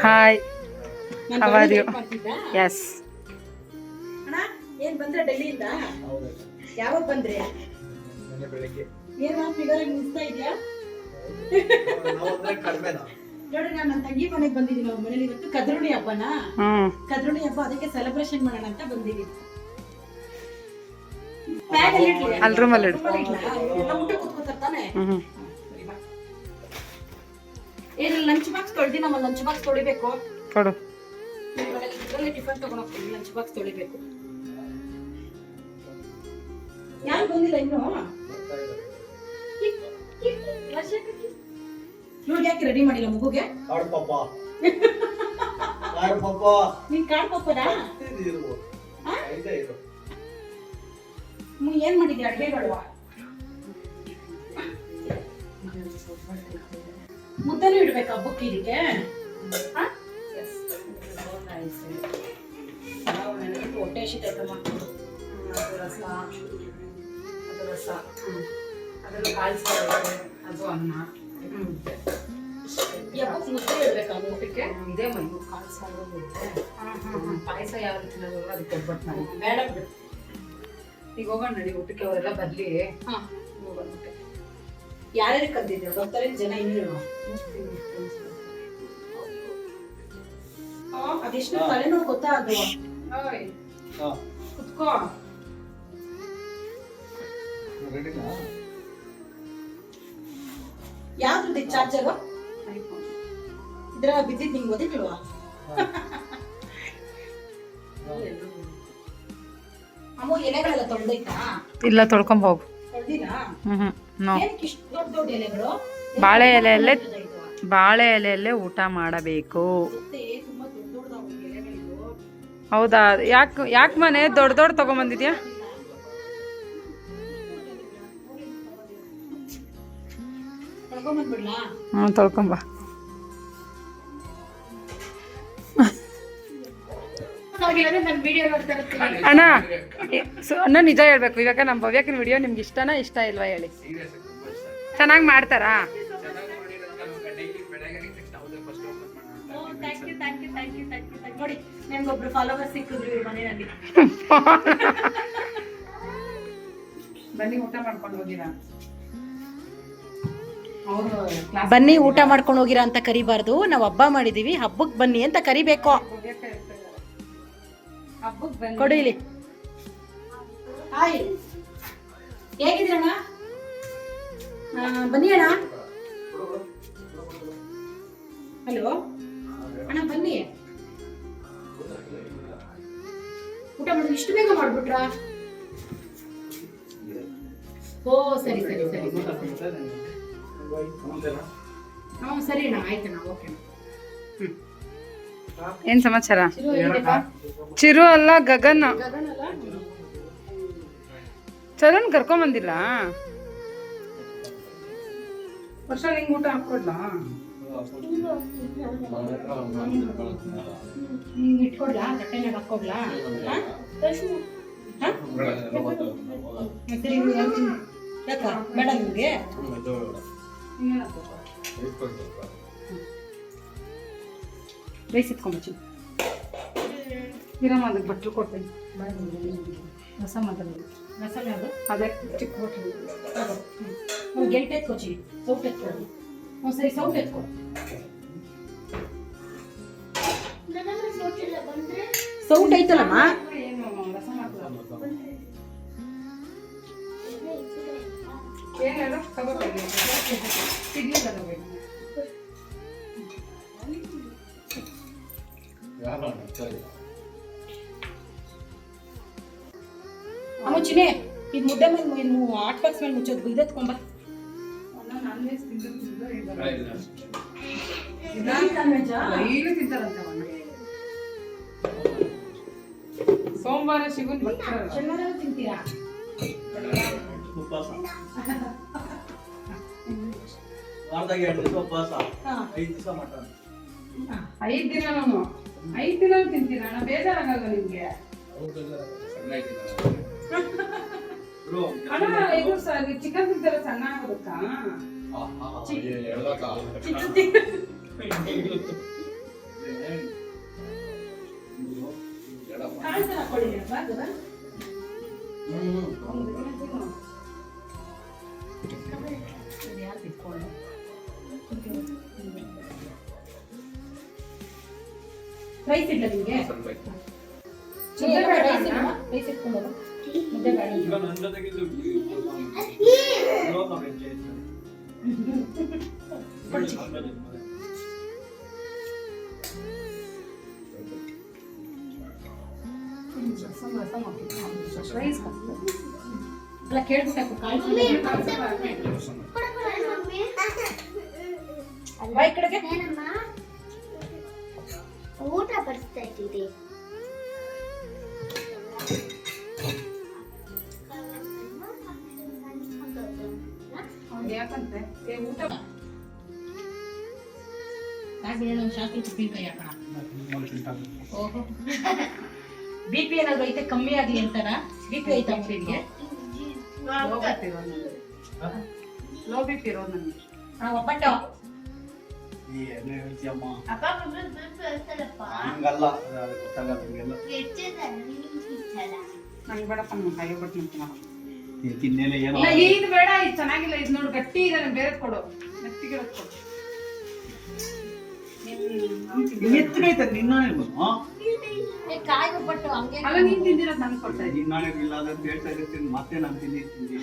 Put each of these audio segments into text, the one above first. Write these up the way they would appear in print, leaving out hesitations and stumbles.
Hi, how are you? Yes. ಅಣ್ಣ ಏನ್ ಬಂದ್ರೆ ಡೆಲ್ಲಿಯಿಂದ? ಯಾವಾಗ ಬಂದ್ರಿ? ಏನು ಫಿಗರ್ ಮುಗಿಸ್ತಾ ಇದೆಯಾ? ನೋಡಿ, ನಾನು ನನ್ನ ತಂಗಿ ಮನೆಗೆ ಬಂದಿದ್ದೀನಿ. ಅವ್ರ ಮನೇಲಿ ಇವತ್ತು ಕದ್ರುಣಿ ಹಬ್ಬನಾ, ಕದ್ರುಣಿ ಹಬ್ಬ, ಅದಕ್ಕೆ ಸೆಲೆಬ್ರೇಷನ್ ಮಾಡೋಣ ಅಂತ ಬಂದಿದ್ದೀನಿ. ಅಲ್ಲಿ ರೂಮಲ್ಲಿ ಊಟ ಕೂತ್ಕೊತಾನೆ. ಏನಿಲ್ಲ, ಲಂಚ್ ಬಾಕ್ಸ್ ತೊಳ್ದಿ. ನಮ್ಮ ಲಂಚ್ ಬಾಕ್ಸ್ ತೊಳಿಬೇಕು. ಕೊಡು. ಇದರಲ್ಲಿ ಟಿಫನ್ ತಗೊಂಡು ಹೋಗ್ತೀನಿ. ಲಂಚ್ ಬಾಕ್ಸ್ ತೊಳಿಬೇಕು. ಯಾರು ಬಂದಿಲ್ಲ ಇನ್ನು? ನೋಡಿ, ಯಾಕೆ ರೆಡಿ ಮಾಡಿಲ್ಲ ಮಗುಗೆ? ನೀನ್ ಕಾಡ್ ಪಪ್ಪನಾ? ಏನ್ ಮಾಡಿದ್ಯಾ ಅಡ್ಗೆಗಳು? ಮುದ್ದೆನೂ ಇಡ್ಬೇಕಾ ಹಬ್ಬಕ್ಕೆ ಇದಕ್ಕೆ? ಹೊಟ್ಟೆ ಹಸಿತೈತಮ್ಮ. ಅದು ರಸ, ಅದರಲ್ಲಿ ಕಾಳು ಸಾರು, ಅದು ಅನ್ನ. ಹಬ್ಬಕ್ಕೆ ಮುದ್ದೆ ಇಡ್ಬೇಕಾ ಊಟಕ್ಕೆ? ಇದೇ ಮಣ್ಣು ಕಾಳು ಸಾರು ಮುದ್ದೆ. ಪಾಯಸ ಯಾವ ರೀತಿ ಅದಕ್ಕೆ ಒಬ್ಬಟ್ಟು ಮಾಡಿ ಬೇಡ ಬಿಡು. ಈಗ ಹೋಗೋಣ ನಡಿ ಊಟಕ್ಕೆ. ಅವರೆಲ್ಲ ಬರ್ಲಿ. ಹೋಗೋಣ ಊಟಕ್ಕೆ. ಯಾರ್ಯಾರು ಕರೆದಿದ್ದೆ? ಬರ್ತಾರೆ ಜನ ಇನ್ನೂ. ಅದೆಷ್ಟು ತಲೆನೋವು ಗೊತ್ತಾ ಅದು? ಕುತ್ಕೋ. ಯಾವ್ದು ಚಾರ್ಜರು? ಇದ್ರ ಬಿದ್ದಿದ್ ನಿಂಗೆ ಓದಿಲ್ವಾ? ಅಮ್ಮ ಎಲೆಗಳೆಲ್ಲ ತೊಳ್ದೈತಾ? ಇಲ್ಲ, ತೊಳ್ಕೊಂಡ್ ಹೋಗು. ತೊಳ್ದಿರಾ? ದೊಡ್ಡ ದೊಡ್ಡ ಎಲೆಗಳು. ಬಾಳೆ ಎಲೆಯಲ್ಲೇ ಊಟ ಮಾಡಬೇಕು. ಹೌದಾ? ಯಾಕೆ ಮನೆ ದೊಡ್ಡ ತಗೊಂಬಂದಿದ್ಯಾ? ತೊಳ್ಕೊಂಬ. ಅಣ್ಣ ನಿಜ ಹೇಳ್ಬೇಕು. ಇವಾಗ ನಮ್ಮ ಭವ್ಯಕಿನ ವಿಡಿಯೋ ನಿಮ್ಗೆ ಇಷ್ಟನಾ ಇಷ್ಟ ಇಲ್ವಾ ಹೇಳಿ? ಚೆನ್ನಾಗಿ ಮಾಡ್ತಾರಾ? ನೋಡಿ, ನನಗೊಬ್ರು ಫಾಲೋವರ್ಸ್ ಸಿಕ್ಕಿದ್ರು ಈ ಮನೆಯಲ್ಲಿ. ಬನ್ನಿ ಊಟ ಮಾಡ್ಕೊಂಡು ಹೋಗಿರಾ? ಬನ್ನಿ ಊಟ ಮಾಡ್ಕೊಂಡು ಹೋಗಿರಾ ಅಂತ ಕರಿಬಾರ್ದು. ನಾವು ಹಬ್ಬ ಮಾಡಿದೀವಿ, ಹಬ್ಬಕ್ಕೆ ಬನ್ನಿ ಅಂತ ಕರಿಬೇಕು. ಕೊಡು ಇಲ್ಲಿ. ಹಾಯ್, ಹೇಗಿದ್ದೀರಣ್ಣ? ಬನ್ನಿ ಅಣ್ಣ. ಹಲೋ ಅಣ್ಣ, ಬನ್ನಿ. ಊಟ ಮಾಡೋದು ಇಷ್ಟು ಬೇಗ ಮಾಡ್ಬಿಟ್ರಾ? ಓ ಸರಿ ಸರಿ ಸರಿ ಸರಿ ಅಣ್ಣ, ಆಯ್ತಣ್ಣ, ಓಕೆ. ಏನ್ ಸಮಾಚಾರ? ಚಿರು ಅಲ್ಲ, ಗಗನ್. ಚರಣ್ ಕರ್ಕೊಂಡ್ ಬಂದಿಲ್ಲ? ವರ್ಷ ನಿಂಗೆ ಊಟ ಹಾಕೊಡ್ಲಾ? ಇಟ್ಕೊಡ್ಲಾ? ತಟ್ಟೆನಾಗ ಹಾಕೊಡ್ಲಾ? ಯಾಕ ಬೇಡ ನಿಮ್ಗೆ? ಬೇಯಿಸಿಟ್ಕೊಂಬಚ್ಚಿ ಇರಮ್ಮ. ಅದಕ್ಕೆ ಬಟ್ಲು ಕೊಡ್ತೀನಿ. ರಸ ಮಾತಾಡೋದು. ರಸಮ ಅದು ಅದೇ ಚಿಕ್ಕ ಬಟ್ಲು. ಗೆಲ್ಟ್ ಎತ್ಕೊಚ್ಚಿ, ಸೌಟ್ ಎತ್ಕೊಡಿ. ಸರಿ, ಸೌಟ್ ಎತ್ಕೊ. ಸೌಟ್ ಐತಲ್ಲಮ್ಮ. ರಸ ಮಾಡ್ತಾರೆ. ಏನೆಲ್ಲ ತಗೋಬೇಕು, ಸಿಗ್ಲಿ ತಗೋಬೇಕು. ಅಮ್ಮ ಚಿನ್ನೆ, ಇದು ಮುದ್ದೆ ಮೇಲೆ ಹಾಟ್ ಬಾಕ್ಸ್ ಮೇಲೆ ಮುಚ್ಚೋದು ಇದೆತ್ಕೊಂಬ. ಸೋಮವಾರ ಶಿವನ್ ಶನಿವಾರ ತಿಂತೀರಾ? ವಾರದಾಗ 2 ದಿವಸ ಉಪವಾಸ, 5 ದಿವಸ ಮಟನ್. 5 ದಿನ ನಾನು 5 ದಿನ ತಿಂತೀರ? ಅಣ್ಣ ಬೇಜಾರಾಗಲ್ಲ ನಿಮ್ಗೆ? ಅಣ್ಣ ಇದು ಚಿಕನ್ ತಿಂತಾರೆ ಸಣ್ಣ ಆಗೋದಕ್ಕ? ಆಗ್ತದ ಯಾರು ತಿಳ್ಕೊಂಡು ರೈಸ್ ಇಲ್ಲ ನಿಮಗೆ ರೈಸ್ ಇಟ್ಕೊಂಡು ಮುದ್ದೆ ಬೇಡ ಈಗ ನನ್ನ ಜೊತೆಗೆ ರೈಸ್ ಅಲ್ಲ ಕೇಳ್ಬಿಟ್ಟು ಈ ಕಡೆಗೆ ಊಟ ಬರ್ತಾ ಇದ್ದೀರಿ ಯಾಕಂತೆ ಊಟ ಶಾಸ್ತ್ರ ಉಪ್ಪಿನಕಾಯಿ ಹಾಕೋಣ ಓಹೋ BP ಏನಾದ್ರು ಐತೆ ಕಮ್ಮಿ ಆಗ್ಲಿ ಅಂತಾರ BP ಐತಾ ಮಕ್ಕಳಿಗೆ ಲೋ ಬಿ ಪಿ ಇರೋದು ನನಗೆ ಒಬ್ಬಟ್ಟು ಏನೇ ಹೇಳ್ತೀಯಮ್ಮ ಅಪ್ಪ ಬರ್ತಾರಪ್ಪ ಹಂಗಲ್ಲ ಅದು ಗೊತ್ತಾಗಲ್ಲ ನಿಮಗೆಲ್ಲ ನಂಗೆ ಬೇಡಪ್ಪ ನನ್ನ ಕೈ ಬಿಟ್ಟು ನಿಂತು ತಿನ್ನೇಲೆ ಏನೋ ಇಲ್ಲ ಇದು ಬೇಡ ಇದು ಚೆನ್ನಾಗಿಲ್ಲ ಇದು ನೋಡಿ ಗಟ್ಟಿ ಇದೆ ನಂಗೆ ಬೇರೆ ಕೊಡು ಮೆತ್ತಿಗೆ ಕೊಡು ಎತ್ತಗೈತೆ ನಿನ್ನಾಣೆ ಕಾಯಿ ಒಬ್ಬಟ್ಟು ಹಂಗೆ ಅಲ್ಲ ನೀನ್ ತಿಂದಿರೋದು ನಂಗೆ ಕೊಡ್ತಾ ಇದ್ದೀನಿ ನಿನ್ನಾಣೆ ಇಲ್ಲ ಅಂತ ಹೇಳ್ತಾ ಇರ್ತೀನಿ ಮತ್ತೆ ನಾನು ತಿಂದಿದ್ದೀನಿ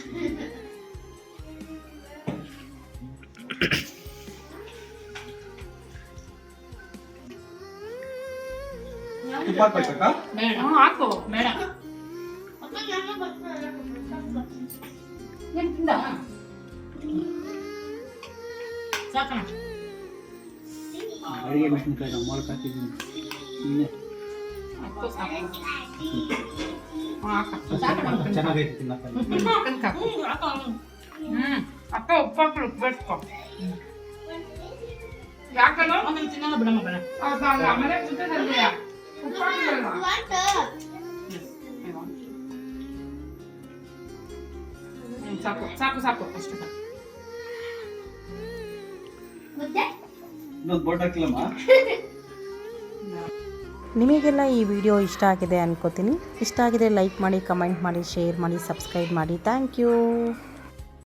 ತುಪ್ಪ ಹಾಕ್ಬೇಕಾ ಬೇಡ ಹಾಕು ಬೇಡ ಏನ್ ತಿಂದ ಸಾಕಣ ಅಡಿಗೆ ಮೆಣಸಿನಕಾಯಿ ನಮ್ಮ ಮೊಳಕೆ ಹಾಕಿದ್ದೀನಿ ನೀನೆ ಹಾಕು ಸಾಕು ಹಾಕು ಚೆನ್ನಾಗೈತೆ ತಿನ್ನಕ್ಕಲ್ಲ ಅಕ್ಕ ಉಪ್ಪು ಹಾಕಿ ರುಬ್ಬೇಡ್ಕೊ ಯಾಕಲ್ಲ ಆಮೇಲೆ ತಿನ್ನಲ್ಲ ಬಿಡಮ್ಮ ಬೇಡ ಆಮೇಲೆ ಮುದ್ದೆ ತಂದೆಯಾ ಉಪ್ಪು ಹಾಕಿಲ್ಲ ಸಾಕು ಸಾಕು ಸಾಕು ಅಷ್ಟು ಸಾಕು ಇನ್ನೊಂದು ಬೋಟ್ ಹಾಕಿಲ್ಲಮ್ಮ ನಿಮಗೆಲ್ಲ ಈ ವಿಡಿಯೋ ಇಷ್ಟ ಆಗಿದೆ ಅನ್ಕೋತೀನಿ. ಇಷ್ಟ ಆಗಿದೆ ಲೈಕ್ ಮಾಡಿ, ಕಮೆಂಟ್ ಮಾಡಿ, ಶೇರ್ ಮಾಡಿ, ಸಬ್ಸ್ಕ್ರೈಬ್ ಮಾಡಿ. Thank you.